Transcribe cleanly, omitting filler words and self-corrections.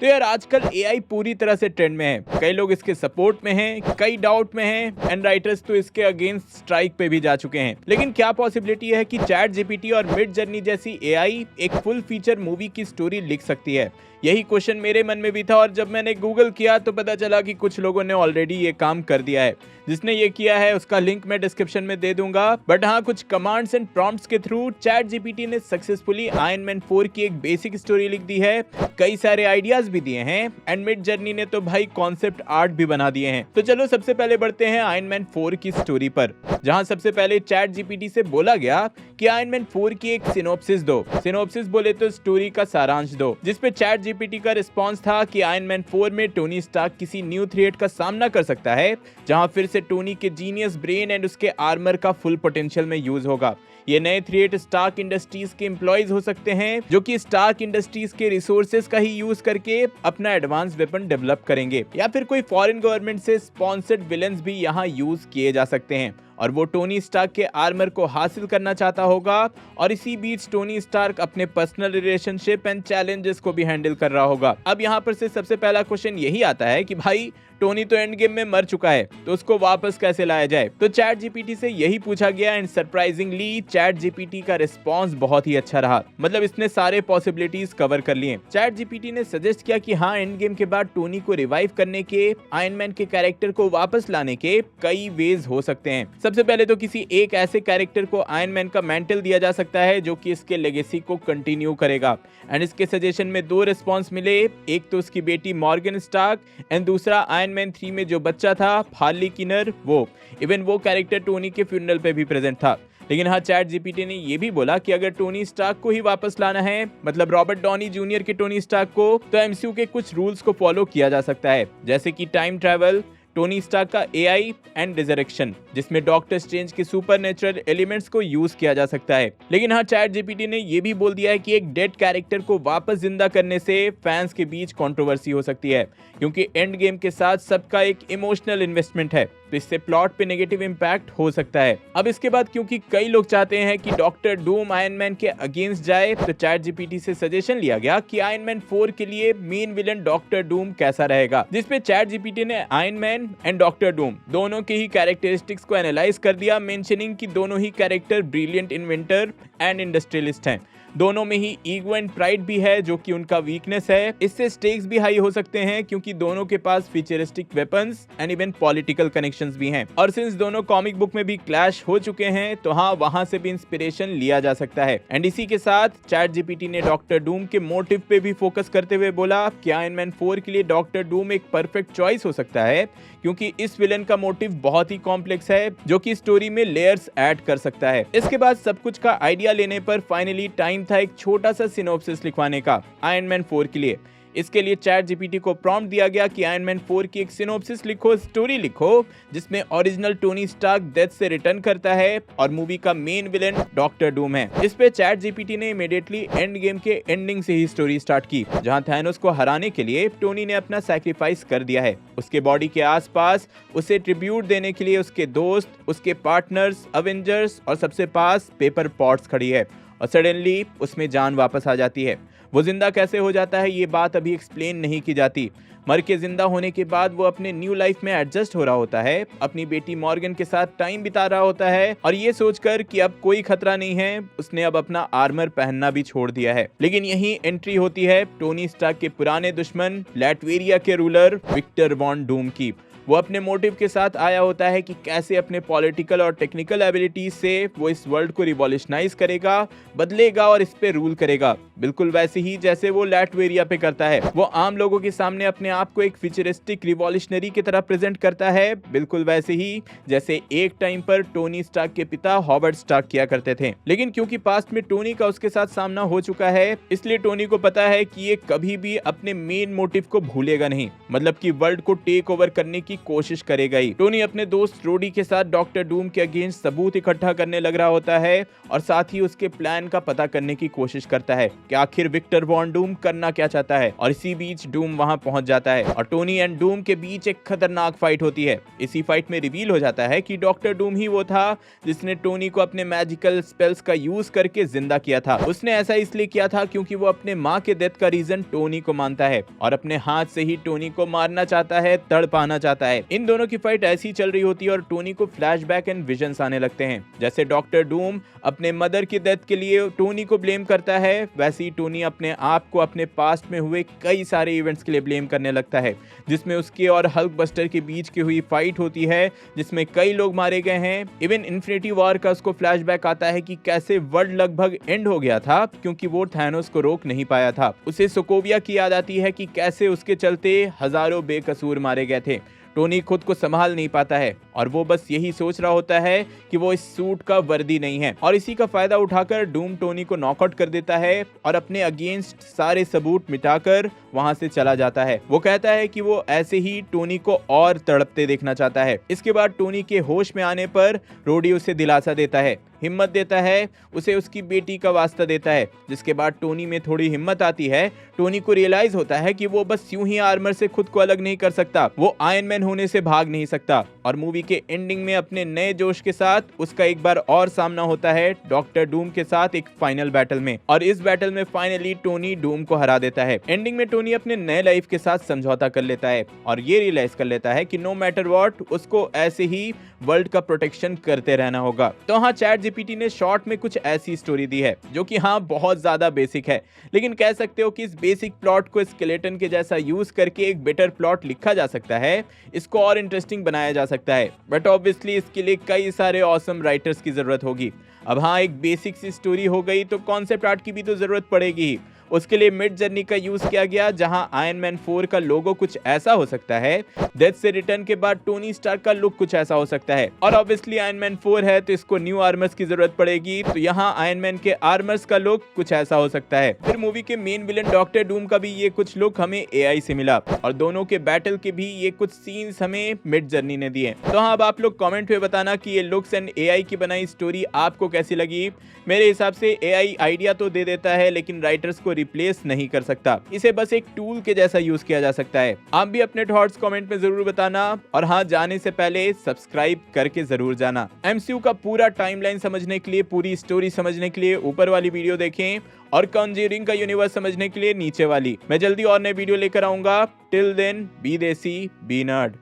तो यार आजकल एआई पूरी तरह से ट्रेंड में है। कई लोग इसके सपोर्ट में हैं, कई डाउट में हैं एंड राइटर्स तो इसके अगेंस्ट स्ट्राइक पे भी जा चुके हैं। लेकिन क्या पॉसिबिलिटी है कि चैट जीपीटी और मिड जर्नी जैसी एआई एक फुल फीचर मूवी की स्टोरी लिख सकती है? यही क्वेश्चन मेरे मन में भी था और जब मैंने गूगल किया तो पता चला कि कुछ लोगों ने ऑलरेडी ये काम कर दिया है। जिसने ये किया है उसका लिंक मैं डिस्क्रिप्शन में दे दूंगा। बट हाँ, कुछ कमांड्स एंड प्रॉम्प्ट्स के थ्रू चैट जीपीटी ने सक्सेसफुली आयरन मैन 4 की एक बेसिक स्टोरी लिख दी है, कई सारे आइडियाज भी दिए हैं एंड मिड जर्नी ने तो भाई कॉन्सेप्ट आर्ट भी बना दिए हैं। तो चलो सबसे पहले बढ़ते हैं आयरन मैन 4 की स्टोरी पर, जहां सबसे पहले चैट जीपीटी से बोला गया कि आयरन मैन 4 की एक सिनॉप्सिस दो। सिनॉप्सिस बोले तो स्टोरी का सारांश दो, जिसपे चैट जीपीटी का रिस्पांस था कि आयरन मैन 4 में टोनी स्टार्क किसी न्यू थ्रेट का सामना कर सकता है, जहां फिर से टोनी के जीनियस ब्रेन एंड उसके आर्मर का फुल पोटेंशियल में यूज होगा। ये नए थ्रेट स्टार्क इंडस्ट्रीज के एम्प्लॉइज हो सकते हैं, जो कि स्टार्क इंडस्ट्रीज के रिसोर्सेज का ही यूज करके अपना एडवांस वेपन डेवलप करेंगे, या फिर कोई फॉरेन गवर्नमेंट से स्पॉन्सर्ड विलेंस भी यहाँ यूज किए जा सकते हैं और वो टोनी स्टार्क के आर्मर को हासिल करना चाहता होगा। और इसी बीच टोनी स्टार्क अपने पर्सनल रिलेशनशिप एंड चैलेंजेस को भी हैंडल कर रहा होगा। अब यहाँ पर से सबसे पहला क्वेश्चन यही आता है कि भाई टोनी तो एंड गेम में मर चुका है, तो उसको वापस कैसे लाया जाए? तो चैट जीपीटी से यही पूछा गया एंड सरप्राइजिंगली चैट जीपीटी का रिस्पांस बहुत ही अच्छा रहा। मतलब इसने सारे पॉसिबिलिटीज कवर कर लिए। चैट जीपीटी ने सजेस्ट किया कि हाँ, एंड गेम के बाद टोनी को रिवाइव करने के, आयरन मैन के कैरेक्टर को वापस लाने के कई वेज हो सकते हैं। सबसे पहले तो किसी एक ऐसे कैरेक्टर को आयरन मैन का मेंटल दिया जा सकता है जो कि इसके लेगेसी को कंटिन्यू करेगा एंड इसके सजेशन में दो रिस्पांस मिले, एक तो उसकी बेटी मॉर्गन स्टार्क एंड दूसरा आयरन मैन 3 में जो बच्चा था हार्ली किनर, वो इवन वो कैरेक्टर टोनी के फ्यूनरल पे भी प्रेजेंट था। लेकिन हाँ, चैट जीपीटी ने ये भी बोला कि अगर टोनी स्टार्क को ही वापस लाना है, मतलब रॉबर्ट डॉनी जूनियर के टोनी स्टार्क को, तो एमसीयू के कुछ रूल्स को फॉलो किया जा सकता है, जैसे कि टाइम ट्रैवल, टोनी स्टार्क का एआई एंड रिजरेक्शन, जिसमें डॉक्टर स्ट्रेंज के सुपरनेचुरल एलिमेंट्स को यूज किया जा सकता है। लेकिन हाँ, चैट जीपीटी ने यह भी बोल दिया है कि एक डेड कैरेक्टर को वापस जिंदा करने से फैंस के बीच कंट्रोवर्सी हो सकती है, क्योंकि एंड गेम के साथ सबका एक इमोशनल इन्वेस्टमेंट है, तो इससे प्लॉट पे नेगेटिव इंपैक्ट हो सकता है। अब इसके बाद क्योंकि कई लोग चाहते हैं कि डॉक्टर डूम आयरन मैन के अगेंस्ट जाए, तो चैट जीपीटी से सजेशन लिया गया कि आयरन मैन 4 के लिए मेन विलन डॉक्टर डूम कैसा रहेगा, जिसपे चैट जीपीटी ने iron man and doctor Doom दोनों के ही कैरेक्टरिस्टिक्स को एनालाइज कर दिया, मेंशनिंग कि दोनों ही character brilliant inventor and industrialist हैं। दोनों में ही ईगो एंड प्राइड भी है, जो कि उनका वीकनेस है। इससे स्टेक्स भी हाई हो सकते हैं, क्योंकि दोनों के पास futuristic weapons and even political connections भी हैं। और सिंस दोनों कॉमिक बुक में भी क्लैश हो चुके हैं, तो हाँ, वहां से भी इंस्पिरेशन लिया जा सकता है। एंड इसी के साथ चैट जीपीटी ने डॉक्टर डूम के मोटिव पे भी फोकस करते हुए बोला कि आयरन मैन 4 के लिए डॉक्टर डूम एक परफेक्ट चॉइस हो सकता है, क्योंकि इस विलन का मोटिव बहुत ही कॉम्प्लेक्स है, जो कि स्टोरी में लेयर्स ऐड कर सकता है। इसके बाद सब कुछ का आइडिया लेने पर फाइनली टाइम था एक छोटा सा सिनॉप्सिस लिखवाने का आयरन मैन 4 के लिए। इसके लिए चैट जीपीटी को प्रॉम्प्ट दिया गया कि आयरन मैन 4 की एक सिनॉप्सिस लिखो, स्टोरी लिखो, जिसमें ओरिजिनल टोनी स्टार्क डेथ से रिटर्न करता है और मूवी का मेन विलेन डॉक्टर डूम है। इस पे चैट जीपीटी ने इमीडिएटली एंड गेम के एंडिंग से ही स्टोरी स्टार्ट की, जहां थैनोस को हराने के लिए टोनी ने अपना सैक्रिफाइस कर दिया है। उसके बॉडी के आसपास उसे ट्रिब्यूट देने के लिए उसके दोस्त, उसके पार्टनर्स, अवेंजर्स और सबसे पास पेपर पॉट्स खड़ी है, और सडनली उसमें जान वापस आ जाती है। वो जिंदा कैसे हो जाता है, ये बात अभी एक्सप्लेन नहीं की जाती। मर के जिंदा होने के बाद वो अपने न्यू लाइफ में एडजस्ट हो रहा होता है, अपनी बेटी मॉर्गन के साथ टाइम बिता रहा होता है, और ये सोचकर कि अब कोई खतरा नहीं है, उसने अब अपना आर्मर पहनना भी छोड़ दिया है। लेकिन यही एंट्री होती है टोनी स्टार्क के पुराने दुश्मन लैटवेरिया के रूलर विक्टर वॉन डूम की। वो अपने मोटिव के साथ आया होता है कि कैसे अपने पॉलिटिकल और टेक्निकल एबिलिटीज से वो इस वर्ल्ड को रिवॉल्यूशनाइज करेगा, बदलेगा और इस पे रूल करेगा, बिल्कुल वैसे ही जैसे वो लैटवेरिया पे करता है। वो आम लोगों के सामने अपने आप को एक फ्यूचरिस्टिक रिवॉल्यूशनरी की तरह प्रेजेंट करता है, बिल्कुल वैसे ही जैसे एक टाइम पर टोनी स्टार्क के पिता हॉवर्ड स्टार्क किया करते थे। लेकिन क्योंकि पास्ट में टोनी का उसके साथ सामना हो चुका है, इसलिए टोनी को पता है कि ये कभी भी अपने मेन मोटिव को भूलेगा नहीं, मतलब कि वर्ल्ड को टेक ओवर करने की की कोशिश करेगा ही। टोनी अपने दोस्त रोडी के साथ डॉक्टर डूम के अगेंस्ट सबूत इकट्ठा करने लग रहा होता है और साथ ही उसके प्लान का पता करने की कोशिश करता है कि आखिर विक्टर वॉन डूम करना क्या चाहता है। और इसी बीच डूम वहां पहुंच जाता है और टोनी एंड डूम के बीच एक खतरनाक फाइट होती है। इसी फाइट में रिवील हो जाता है कि डॉक्टर डूम ही वो था जिसने टोनी को अपने मैजिकल स्पेल्स का यूज करके जिंदा किया था। उसने ऐसा इसलिए किया था क्योंकि वो अपने माँ के डेथ का रीजन टोनी को मानता है और अपने हाथ से ही टोनी को मारना चाहता है, तड़पाना चाहता है। इन दोनों की फाइट ऐसी चल रही होती है और टोनी को फ्लैशबैक एंड विजन्स आने लगते हैं। जैसे डॉक्टर डूम अपने मदर की डेथ के लिए टोनी को ब्लेम करता है, वैसे ही टोनी अपने आप को अपने पास्ट में हुए कई सारे इवेंट्स के लिए ब्लेम करने लगता है, जिसमें उसके और हल्क बस्टर के बीच की हुई फाइट होती है जिसमें कई लोग मारे गए हैं। इवन इन्फिनिटी वॉर का उसको फ्लैशबैक आता है कि कैसे वर्ल्ड लगभग एंड हो गया था क्योंकि वो थैनोस को रोक नहीं पाया था। उसे सोकोविया की याद आती है कि कैसे उसके चलते हजारों बेकसूर मारे गए थे। टोनी खुद को संभाल नहीं पाता है और वो बस यही सोच रहा होता है कि वो इस सूट का वर्दी नहीं है और इसी का फायदा उठाकर डूम टोनी को नॉकआउट कर देता है और अपने अगेंस्ट सारे सबूत मिटाकर वहां से चला जाता है। वो कहता है कि वो ऐसे ही टोनी को और तड़पते देखना चाहता है। इसके बाद टोनी के होश में आने पर रोडी उसे दिलासा देता है, हिम्मत देता है, उसे उसकी बेटी का वास्ता देता है, जिसके बाद टोनी में थोड़ी हिम्मत आती है। टोनी को रियलाइज होता है कि वो बस यूं ही आर्मर से खुद को अलग नहीं कर सकता, वो आयरन मैन होने से भाग नहीं सकता। और मूवी के एंडिंग में अपने नए जोश के साथ उसका एक बार और सामना होता है डॉक्टर डूम के साथ एक फाइनल बैटल में और इस बैटल में फाइनली टोनी डूम को हरा देता है। एंडिंग में टोनी अपने नए लाइफ के साथ समझौता कर लेता है और ये रियलाइज कर लेता है कि नो मैटर व्हाट उसको ऐसे ही वर्ल्ड का प्रोटेक्शन करते रहना होगा। तो हाँ, चैट जीपीटी ने शॉर्ट में कुछ ऐसी स्टोरी दी है जो कि हाँ बहुत ज्यादा बेसिक है, लेकिन कह सकते हो कि इस बेसिक प्लॉट को स्केलेटन के जैसा यूज करके एक बेटर प्लॉट लिखा जा सकता है, इसको और इंटरेस्टिंग बनाया जा सकता है। बट ऑब्वियसली इसके लिए कई सारे ऑसम राइटर्स की जरूरत होगी। अब हाँ, एक बेसिक सी स्टोरी हो गई तो कॉन्सेप्ट आर्ट की भी तो जरूरत पड़ेगी ही। उसके लिए मिड जर्नी का यूज किया गया जहां आयरन मैन 4 का लोगो कुछ ऐसा हो सकता है, डेथ से रिटर्न के बाद टोनी स्टार्क का लुक कुछ ऐसा हो सकता है और ऑब्वियसली आयरन मैन 4 है तो इसको न्यू आर्मर्स की जरूरत पड़ेगी, तो यहाँ आयरन मैन के आर्मर्स का लुक कुछ ऐसा हो सकता है। फिर मूवी के मेन विलन डॉक्टर डूम का भी ये कुछ लुक हमें एआई से मिला और दोनों के बैटल के भी ये कुछ सीन्स हमें मिड जर्नी ने दिए। तो हाँ, अब आप लोग कॉमेंट में बताना कि ये लुक्स एंड एआई की बनाई स्टोरी आपको कैसी लगी। मेरे हिसाब से एआई आइडिया तो दे देता है लेकिन राइटर्स को रिप्लेस नहीं कर सकता, इसे बस एक टूल के जैसा यूज किया जा सकता है। आप भी अपने थॉट्स कमेंट में जरूर बताना और हाँ, जाने से पहले सब्सक्राइब करके जरूर जाना। एमसीयू का पूरा टाइमलाइन समझने के लिए, पूरी स्टोरी समझने के लिए ऊपर वाली वीडियो देखें और कॉन्ज्यूरिंग का यूनिवर्स समझने के लिए नीचे वाली। मैं जल्दी और नए वीडियो लेकर आऊंगा। टिल देन, बी देसी, बी नर्ड।